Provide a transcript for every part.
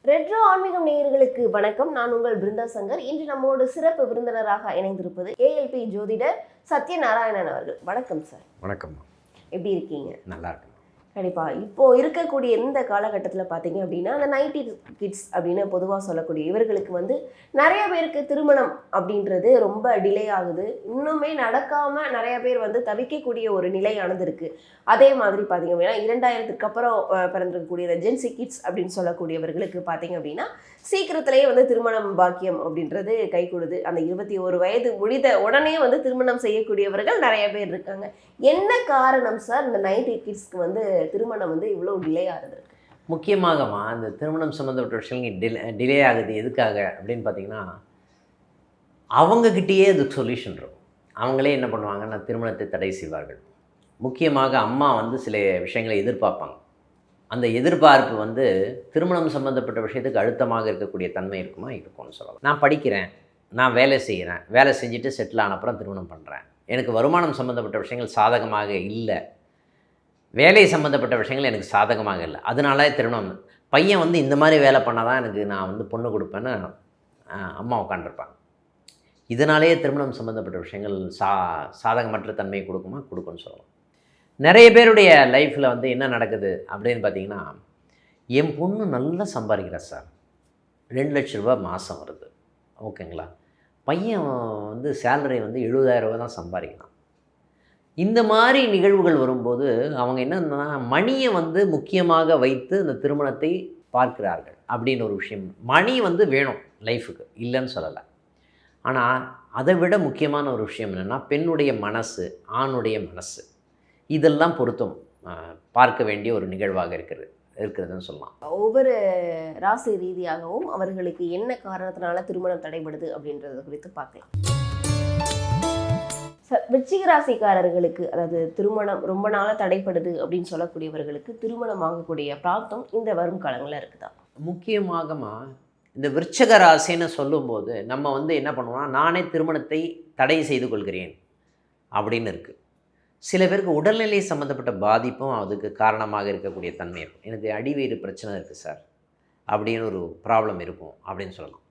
Retro ஆன்மீகம் நேயர்களுக்கு வணக்கம். நான் உங்கள் பிருந்தா சங்கர். இன்று நம்மோடு சிறப்பு விருந்தினராக இணைந்திருப்பது ஏஎல்பி ஜோதிடர் சத்யநாராயணன் அவர்கள். வணக்கம் சார். வணக்கம். எப்படி இருக்கீங்க? நல்லா இருக்கு. கண்டிப்பாக இப்போ இருக்கக்கூடிய இந்த காலகட்டத்தில் பார்த்தீங்க அப்படின்னா அந்த 90 கிட்ஸ் அப்படின்னு பொதுவாக சொல்லக்கூடிய இவர்களுக்கு நிறைய பேருக்கு திருமணம் அப்படின்றது ரொம்ப டிலே ஆகுது. இன்னுமே நடக்காமல் நிறைய பேர் தவிக்கக்கூடிய ஒரு நிலையானது இருக்குது. அதே மாதிரி பார்த்தீங்க அப்படின்னா 2000க்கு அப்புறம் பிறந்திருக்கக்கூடிய ஜென்சி கிட்ஸ் அப்படின்னு சொல்லக்கூடியவர்களுக்கு பார்த்தீங்க அப்படின்னா சீக்கிரத்திலேயே திருமணம் பாக்கியம் அப்படின்றது கை கொடுது. அந்த 21 வயது முடிந்த உடனே திருமணம் செய்யக்கூடியவர்கள் நிறைய பேர் இருக்காங்க. என்ன காரணம் சார் இந்த 90 கிட்ஸ்க்கு திருமணம் இவ்வளோ டிலே ஆகுது? முக்கியமாகமா இந்த திருமணம் சம்மந்தப்பட்ட விஷயங்கள் டிலே ஆகுது எதுக்காக அப்படின்னு பார்த்தீங்கன்னா, அவங்கக்கிட்டேயே அதுக்கு சொல்யூஷன் இருக்கும். அவங்களே என்ன பண்ணுவாங்கன்னா திருமணத்தை தடை செய்வார்கள். முக்கியமாக அம்மா சில விஷயங்களை எதிர்பார்ப்பாங்க. அந்த எதிர்பார்ப்பு திருமணம் சம்மந்தப்பட்ட விஷயத்துக்கு அழுத்தமாக இருக்கக்கூடிய தன்மை இருக்கும்னு சொல்லலாம். நான் படிக்கிறேன், நான் வேலை செய்கிறேன், வேலை செஞ்சுட்டு செட்டில் ஆன அப்புறம் திருமணம் பண்ணுறேன், எனக்கு வருமானம் சம்மந்தப்பட்ட விஷயங்கள் சாதகமாக இல்லை, வேலை சம்மந்தப்பட்ட விஷயங்கள் எனக்கு சாதகமாக இல்லை, அதனால திருமணம் பையன் இந்த மாதிரி வேலை பண்ணால் தான் எனக்கு நான் பொண்ணு கொடுப்பேன்னு அம்மா உட்காண்டிருப்பாங்க. இதனாலேயே திருமணம் சம்மந்தப்பட்ட விஷயங்கள் சாதகமற்ற தன்மையை கொடுக்கும்னு சொல்லலாம். நிறைய பேருடைய லைஃப்பில் என்ன நடக்குது அப்படின்னு பார்த்தீங்கன்னா, என் பொண்ணு நல்லா சம்பாதிக்கிறா சார், 2 லட்ச ரூபா மாதம் வருது, ஓகேங்களா, பையன் சேலரி 70,000 ரூபா தான் சம்பாதிக்கிறான். இந்த மாதிரி நிகழ்வுகள் வரும்போது அவங்க என்னன்னா மணியை முக்கியமாக வைத்து இந்த திருமணத்தை பார்க்கிறார்கள் அப்படின்னு ஒரு விஷயம். மணி வேணும் லைஃபுக்கு, இல்லைன்னு சொல்லலை. ஆனால் அதை விட முக்கியமான ஒரு விஷயம் என்னென்னா பெண்ணுடைய மனசு, ஆணுடைய மனசு, இதெல்லாம் பொருத்தம் பார்க்க வேண்டிய ஒரு நிகழ்வாக இருக்கிறதுன்னு சொல்லலாம். ஒவ்வொரு ராசி ரீதியாகவும் அவர்களுக்கு என்ன காரணத்தினால திருமணம் தடைபடுது அப்படின்றத குறித்து பார்க்கலாம். விருச்சிக ராசிக்காரர்களுக்கு, அதாவது திருமணம் ரொம்ப நாளாக தடைப்படுது அப்படின்னு சொல்லக்கூடியவர்களுக்கு திருமணம் ஆகக்கூடிய பிராப்தம் இந்த வரும் காலங்களில் இருக்குதா? முக்கியமாகமா இந்த விருச்சிக ராசின்னு சொல்லும்போது நம்ம என்ன பண்ணுவோம்னா, நானே திருமணத்தை தடை செய்து கொள்கிறேன் அப்படின்னு இருக்குது. சில பேருக்கு உடல்நிலை சம்மந்தப்பட்ட பாதிப்பும் அதுக்கு காரணமாக இருக்கக்கூடிய தன்மை இருக்கும். எனக்கு அடிவயிறு பிரச்சனை இருக்குது சார் அப்படின்னு ஒரு ப்ராப்ளம் இருக்கும் அப்படின்னு சொல்லலாம்.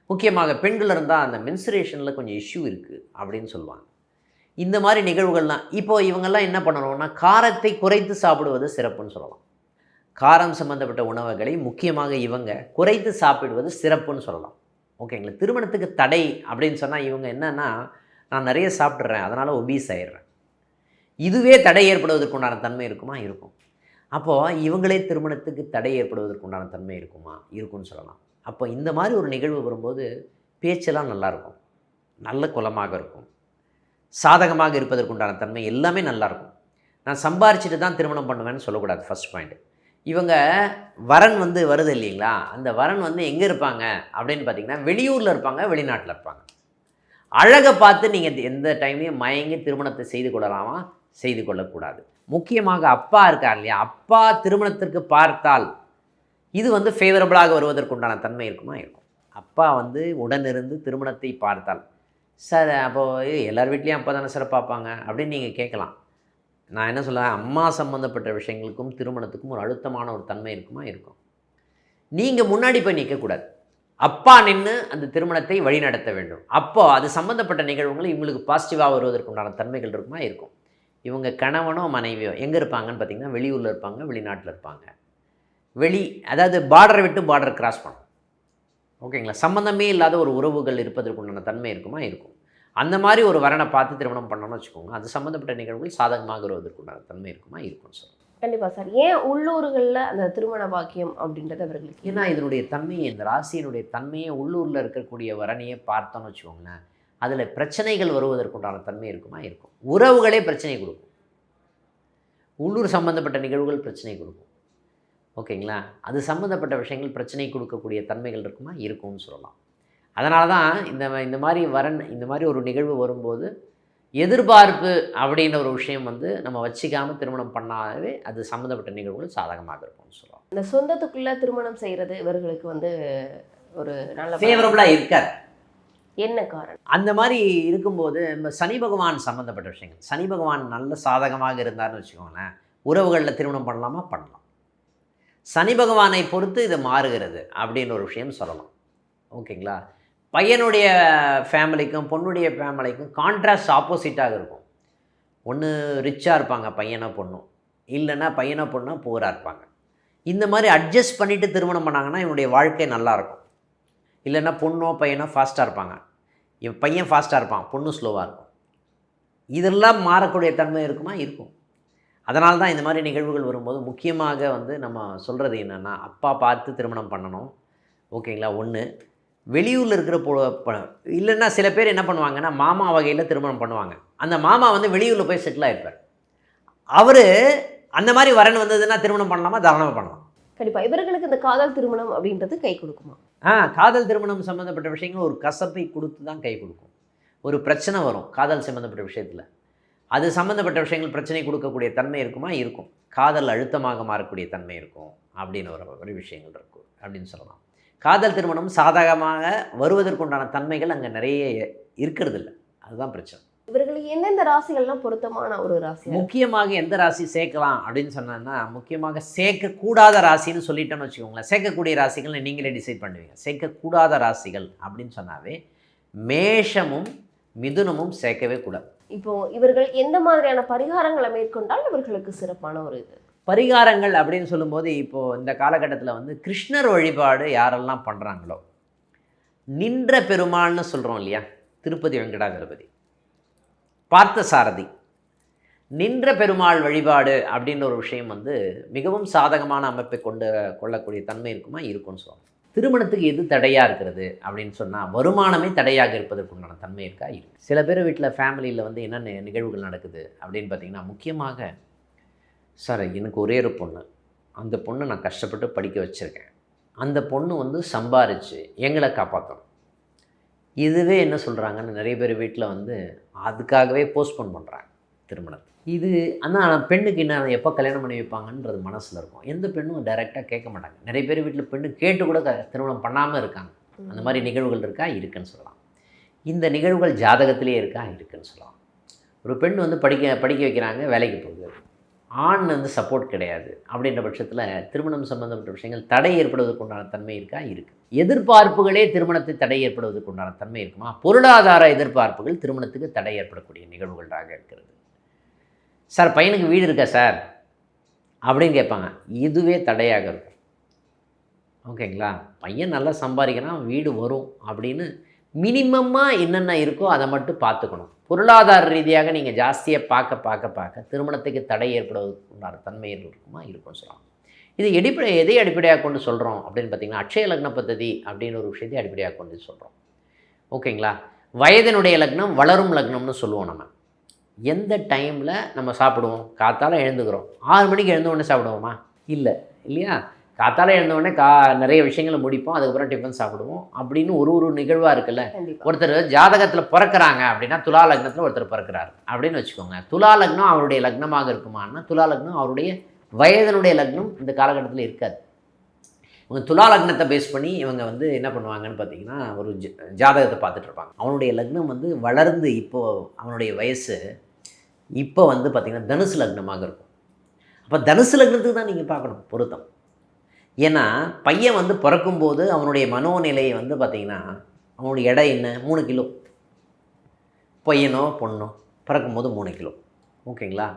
முக்கியமாக பெண்கள் இருந்தால் அந்த மென்சுரேஷனில் கொஞ்சம் இஷ்யூ இருக்குது அப்படின்னு சொல்லுவாங்க. இந்த மாதிரி நிகழ்வுகள்லாம் இப்போது இவங்கெல்லாம் என்ன பண்ணணும்னா காரத்தை குறைத்து சாப்பிடுவது சிறப்புன்னு சொல்லலாம். காரம் சம்மந்தப்பட்ட உணவுகளை முக்கியமாக இவங்க குறைத்து சாப்பிடுவது சிறப்புன்னு சொல்லலாம், ஓகேங்களா. திருமணத்துக்கு தடை அப்படின்னு சொன்னால் இவங்க என்னென்னா, நான் நிறைய சாப்பிட்றேன் அதனால் ஒபீஸ் ஆயிடுறேன், இதுவே தடை ஏற்படுவதற்குண்டான தன்மை இருக்குமா? இருக்கும். அப்போது இவங்களே திருமணத்துக்கு தடை ஏற்படுவதற்குண்டான தன்மை இருக்கும்னு சொல்லலாம். அப்போ இந்த மாதிரி ஒரு நிகழ்வு வரும்போது பேச்செல்லாம் நல்லாயிருக்கும், நல்ல குலமாக இருக்கும், சாதகமாக இருப்பதற்குண்டான தன்மை எல்லாமே நல்லாயிருக்கும். நான் சம்பாரிச்சிட்டு தான் திருமணம் பண்ணுவேன்னு சொல்லக்கூடாது. ஃபஸ்ட் பாயிண்ட், இவங்க வரன் வருது இல்லைங்களா, அந்த வரன் எங்கே இருப்பாங்க அப்படின்னு பார்த்தீங்கன்னா வெளியூரில் இருப்பாங்க, வெளிநாட்டில் இருப்பாங்க. அழகை பார்த்து நீங்கள் எந்த டைம்லையும் மயங்கி திருமணத்தை செய்து கொள்ளலாமா? செய்து கொள்ளக்கூடாது. முக்கியமாக அப்பா இருக்கார் இல்லையா, அப்பா திருமணத்திற்கு பார்த்தால் இது ஃபேவரபுளாக வருவதற்குண்டான தன்மை இருக்குமா? இருக்கும். அப்பா உடனிருந்து திருமணத்தை பார்த்தால், சார் அப்போது எல்லார் வீட்லேயும் அப்பா தானே சார் பார்ப்பாங்க அப்படின்னு நீங்கள் கேட்கலாம். நான் என்ன சொல்லுவேன், அம்மா சம்மந்தப்பட்ட விஷயங்களுக்கும் திருமணத்துக்கும் ஒரு அழுத்தமான ஒரு தன்மை இருக்குமா? இருக்கும். நீங்கள் முன்னாடி போய் நிற்கக்கூடாது, அப்பா நின்று அந்த திருமணத்தை வழிநடத்த வேண்டும். அப்போது அது சம்மந்தப்பட்ட நிகழ்வுகள் இவங்களுக்கு பாசிட்டிவாக வருவதற்குண்டான தன்மைகள் இருக்குமா? இருக்கும். இவங்க கணவனோ மனைவியோ எங்கே இருப்பாங்கன்னு பார்த்தீங்கன்னா வெளியூரில் இருப்பாங்க, வெளிநாட்டில் இருப்பாங்க. அதாவது பார்டரை விட்டு பார்டர் கிராஸ் பண்ணும், ஓகேங்களா. சம்மந்தமே இல்லாத ஒரு உறவுகள் இருப்பதற்குண்டான தன்மை இருக்குமா? இருக்கும். அந்த மாதிரி ஒரு வரனை பார்த்து திருமணம் பண்ணணும்னு வச்சுக்கோங்க, அது சம்மந்தப்பட்ட நிகழ்வுகள் சாதகமாக வருவதற்குண்டான தன்மை இருக்குமா? இருக்கும்னு சொல்லுங்கள். கண்டிப்பாக சார். ஏன் உள்ளூர்களில் அந்த திருமண பாக்கியம் அப்படின்றது அவர்களுக்கு? ஏன்னா இதனுடைய தன்மையை, இந்த ராசியினுடைய தன்மையை உள்ளூரில் இருக்கக்கூடிய வரனையே பார்த்தோன்னு வச்சுக்கோங்களேன், அதில் பிரச்சனைகள் வருவதற்குண்டான தன்மை இருக்குமா? இருக்கும். உறவுகளே பிரச்சனை கொடுக்கும், உள்ளூர் சம்மந்தப்பட்ட நிகழ்வுகள் பிரச்சனை கொடுக்கும், ஓகேங்களா. அது சம்மந்தப்பட்ட விஷயங்கள் பிரச்சனை கொடுக்கக்கூடிய தன்மைகள் இருக்குமா? இருக்கும்னு சொல்லலாம். அதனால தான் இந்த மாதிரி ஒரு நிகழ்வு வரும்போது எதிர்பார்ப்பு அப்படின்ற ஒரு விஷயம் நம்ம வச்சிக்காமல் திருமணம் பண்ணாவே அது சம்மந்தப்பட்ட நிகழ்வுகள் சாதகமாக இருக்கும்னு சொல்லலாம். இந்த சொந்தத்துக்குள்ளே திருமணம் செய்கிறது இவர்களுக்கு ஒரு நல்ல ஃபேவரபுளாக இருக்காது. என்ன காரணம்? அந்த மாதிரி இருக்கும்போது சனி பகவான் சம்மந்தப்பட்ட விஷயங்கள், சனி பகவான் நல்ல சாதகமாக இருந்தார்னு வச்சுக்கோங்களேன், உறவுகளில் திருமணம் பண்ணலாமா? பண்ணலாம். சனி பகவானை பொறுத்து இது மாறுகிறது அப்படின்னு ஒரு விஷயம் சொல்லலாம். ஓகேங்களா? பையனுடைய ஃபேமிலிக்கும் பொண்ணுடைய ஃபேமிலிக்கும் கான்ட்ராஸ்ட் ஆப்போசிட்டாக இருக்கும். ஒன்று ரிச்சாக இருப்பாங்க பையனோ பொண்ணும், இல்லைன்னா பையனோ பொண்ணோ புவராக இருப்பாங்க. இந்த மாதிரி அட்ஜஸ்ட் பண்ணிவிட்டு திருமணம் பண்ணாங்கன்னா இவனுடைய வாழ்க்கை நல்லாயிருக்கும். இல்லைன்னா பொண்ணோ பையனோ ஃபாஸ்ட்டாக இருப்பாங்க, இவன் பையன் ஃபாஸ்ட்டாக இருப்பான், பொண்ணு ஸ்லோவாக இருக்கும். இதெல்லாம் மாறக்கூடிய தன்மை இருக்குமா? இருக்கும். அதனால தான் இந்த மாதிரி நிகழ்வுகள் வரும்போது முக்கியமாக வந்து நம்ம சொல்கிறது என்னென்னா, அப்பா பார்த்து திருமணம் பண்ணணும். ஓகேங்களா? ஒன்று வெளியூரில் இருக்கிற இல்லைன்னா சில பேர் என்ன பண்ணுவாங்கன்னா மாமா வகையில் திருமணம் பண்ணுவாங்க. அந்த மாமா வந்து வெளியூரில் போய் செட்டில் ஆகிருப்பார். அவர் அந்த மாதிரி வரன் வந்ததுன்னா திருமணம் பண்ணலாமா? தாராளமாக பண்ணலாம். கண்டிப்பாக இவர்களுக்கு இந்த காதல் திருமணம் அப்படின்றது கை கொடுக்குமா? காதல் திருமணம் சம்மந்தப்பட்ட விஷயங்கள் ஒரு கசப்பை கொடுத்து தான் கை கொடுக்கும். ஒரு பிரச்சனை வரும் காதல் சம்மந்தப்பட்ட விஷயத்தில். அது சம்மந்தப்பட்ட விஷயங்கள் பிரச்சனை கொடுக்கக்கூடிய தன்மை இருக்குமா? இருக்கும். காதல் அழுத்தமாக மாறக்கூடிய தன்மை இருக்கும் அப்படின்னு ஒரு விஷயங்கள் இருக்கும் அப்படின்னு சொல்லலாம். காதல் திருமணம் சாதகமாக வருவதற்குண்டான தன்மைகள் அங்கே நிறைய இருக்கிறது இல்லை. அதுதான் பிரச்சனை. இவர்களுக்கு எந்தெந்த ராசிகள்லாம் பொருத்தமான ஒரு ராசி? முக்கியமாக எந்த ராசி சேர்க்கலாம் அப்படின்னு சொன்னா, முக்கியமாக சேர்க்கக்கூடாத ராசின்னு சொல்லிட்டோன்னு வச்சுக்கோங்களேன். சேர்க்கக்கூடிய ராசிகள் நீங்களே டிசைட் பண்ணுவீங்க. சேர்க்கக்கூடாத ராசிகள் அப்படின்னு சொன்னாவே மேஷமும் மிதுனமும் சேர்க்கவே கூடாது. இப்போ இவர்கள் எந்த மாதிரியான பரிகாரங்களை மேற்கொண்டால் இவர்களுக்கு சிறப்பான ஒரு இது? பரிகாரங்கள் அப்படின்னு சொல்லும்போது இப்போது இந்த காலகட்டத்தில் வந்து கிருஷ்ணர் வழிபாடு யாரெல்லாம் பண்ணுறாங்களோ, நின்ற பெருமாள்னு சொல்கிறோம் இல்லையா, திருப்பதி வெங்கடாஜலபதி, பார்த்தசாரதி, நின்ற பெருமாள் வழிபாடு அப்படின்ற ஒரு விஷயம் வந்து மிகவும் சாதகமான அமைப்பை கொள்ளக்கூடிய தன்மை இருக்குமா? இருக்கும்னு சொல்லுவாங்க. திருமணத்துக்கு எது தடையாக இருக்கிறது அப்படின்னு சொன்னால், வருமானமே தடையாக இருப்பதற்குண்டான தன்மை இருக்கா? இருக்குது. சில பேர் வீட்டில் ஃபேமிலியில் வந்து என்னென்ன நிகழ்வுகள் நடக்குது அப்படின்னு பார்த்திங்கன்னா, முக்கியமாக சார் எனக்கு ஒரே ஒரு பொண்ணு, அந்த பொண்ணை நான் கஷ்டப்பட்டு படிக்க வச்சுருக்கேன், அந்த பொண்ணு வந்து சம்பாரித்து எங்களை காப்பாற்றணும். இதுவே என்ன சொல்கிறாங்கன்னு நிறைய பேர் வீட்டில் வந்து அதுக்காகவே போஸ்ட்போன் பண்ணுறாங்க திருமணத்தை. இது ஆனால் பெண்ணுக்கு என்ன எப்போ கல்யாணம் பண்ணி வைப்பாங்கன்றது மனசில் இருக்கும். எந்த பெண்ணும் டைரெக்டாக கேட்க மாட்டாங்க. நிறைய பேர் வீட்டில் பெண்ணு கேட்டு கூட திருமணம் பண்ணாமல் இருக்காங்க. அந்த மாதிரி நிகழ்வுகள் இருக்கா? இருக்குன்னு சொல்லலாம். இந்த நிகழ்வுகள் ஜாதகத்திலே இருக்கா? இருக்குன்னு சொல்லலாம். ஒரு பெண் வந்து படிக்க வைக்கிறாங்க, வேலைக்கு போகுது, ஆண் வந்து சப்போர்ட் கிடையாது அப்படின்ற பட்சத்தில் திருமணம் சம்பந்தப்பட்ட விஷயங்கள் தடை ஏற்படுவதற்கு உண்டான தன்மை இருக்கா? இருக்குது. எதிர்பார்ப்புகளே திருமணத்தை தடை ஏற்படுவதற்கு உண்டான தன்மை இருக்குமா? பொருளாதார எதிர்பார்ப்புகள் திருமணத்துக்கு தடை ஏற்படக்கூடிய நிகழ்வுகளாக இருக்கிறது. சார் பையனுக்கு வீடு இருக்கா சார் அப்படின்னு கேட்பாங்க. இதுவே தடையாக இருக்கும். ஓகேங்களா? பையன் நல்லா சம்பாதிக்கிறான், வீடு வரும் அப்படின்னு மினிமமாக என்னென்ன இருக்கோ அதை மட்டும் பார்த்துக்கணும். பொருளாதார ரீதியாக நீங்கள் ஜாஸ்தியாக பார்க்க திருமணத்துக்கு தடை ஏற்படுவதற்கு உண்டான தன்மைகள் இருக்குமா? இருக்கும்னு சொல்லலாம். இது எதை அடிப்படையாக கொண்டு சொல்கிறோம் அப்படின்னு பார்த்திங்கன்னா, அட்சய லக்ன பദ്ധதி அப்படின்னு ஒரு விஷயத்தை அடிப்படையாக கொண்டு சொல்கிறோம். ஓகேங்களா? வயதினுடைய லக்னம் வளரும் லக்னம்னு சொல்லுவோம். நம்ம எந்த டைமில் நம்ம சாப்பிடுவோம்? காத்தால எழுந்துக்கிறோம், 6 மணிக்கு எழுந்த உடனே சாப்பிடுவோமா? இல்லை இல்லையா? காத்தால எழுந்த உடனே நிறைய விஷயங்களை முடிப்போம், அதுக்கப்புறம் டிஃபன் சாப்பிடுவோம் அப்படின்னு ஒரு நிகழ்வாக இருக்குல்ல. ஒருத்தர் ஜாதகத்தில் பிறக்கிறாங்க அப்படின்னா, துலா லக்னத்தில் ஒருத்தர் பிறக்கிறார் அப்படின்னு வச்சுக்கோங்க. துலா லக்னம் அவருடைய லக்னமாக இருக்குமான்னா, துலா லக்னம் அவருடைய வயதனுடைய லக்னம் இந்த காலகட்டத்தில் இருக்காது. இவங்க துலா லக்னத்தை பேஸ் பண்ணி இவங்க வந்து என்ன பண்ணுவாங்கன்னு பார்த்தீங்கன்னா, ஒரு ஜாதகத்தை பார்த்துட்டு இருப்பாங்க. அவனுடைய லக்னம் வந்து வளர்ந்து இப்போது அவனுடைய வயசு இப்போ வந்து பார்த்திங்கன்னா தனுசு லக்னமாக இருக்கும். அப்போ தனுசு லக்னத்துக்கு தான் நீங்கள் பார்க்கணும் பொருத்தம். ஏன்னா பையன் வந்து பிறக்கும்போது அவனுடைய மனோநிலையை வந்து பார்த்திங்கன்னா, அவனுடைய எடை என்ன? 3 கிலோ. பையனோ பொண்ணோ பிறக்கும்போது 3 கிலோ. ஓகேங்களா?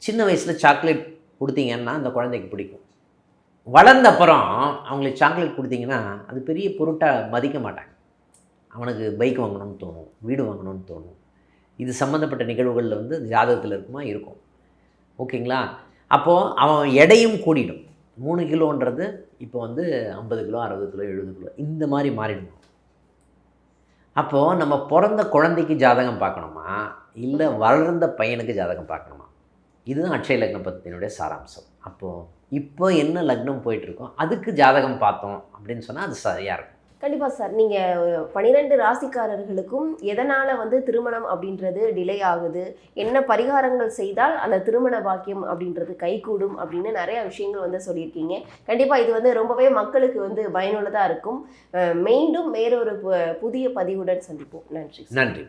சின்ன வயசில் சாக்லேட் கொடுத்தீங்கன்னா அந்த குழந்தைக்கு பிடிக்கும். வளர்ந்த அப்புறம் அவங்களுக்கு சாக்லேட் கொடுத்தீங்கன்னா அது பெரிய பொருட்டாக மதிக்க மாட்டாங்க. அவனுக்கு பைக் வாங்கணும்னு தோணும், வீடு வாங்கணும்னு தோணும். இது சம்மந்தப்பட்ட நிகழ்வுகளில் வந்து ஜாதகத்தில் இருக்குமா? இருக்கும். ஓகேங்களா? அப்போது அவன் எடையும் கூடிடும். 3 கிலோன்றது இப்போ வந்து 50 கிலோ, 60 கிலோ, 70 கிலோ இந்த மாதிரி மாறிடும். அப்போது நம்ம பிறந்த குழந்தைக்கு ஜாதகம் பார்க்கணுமா, இல்லை வளர்ந்த பையனுக்கு ஜாதகம் பார்க்கணுமா? இதுதான் அட்சய லக்ன பத்தினுடைய சாராம்சம். அப்போது இப்போ என்ன லக்னம் போயிட்டுருக்கோம் அதுக்கு ஜாதகம் பார்த்தோம் அப்படின்னு சொன்னால் அது சரியாக இருக்கும். கண்டிப்பாக சார். நீங்கள் 12 ராசிக்காரர்களுக்கும் எதனால் வந்து திருமணம் அப்படின்றது டிலே ஆகுது, என்ன பரிகாரங்கள் செய்தால் அந்த திருமண பாக்கியம் அப்படின்றது கைகூடும் அப்படின்னு நிறைய விஷயங்கள் வந்து சொல்லியிருக்கீங்க. கண்டிப்பாக இது வந்து ரொம்பவே மக்களுக்கு வந்து பயனுள்ளதாக இருக்கும். மீண்டும் வேறொரு புதிய பதிவுடன் சந்திப்போம். நன்றி. நன்றி.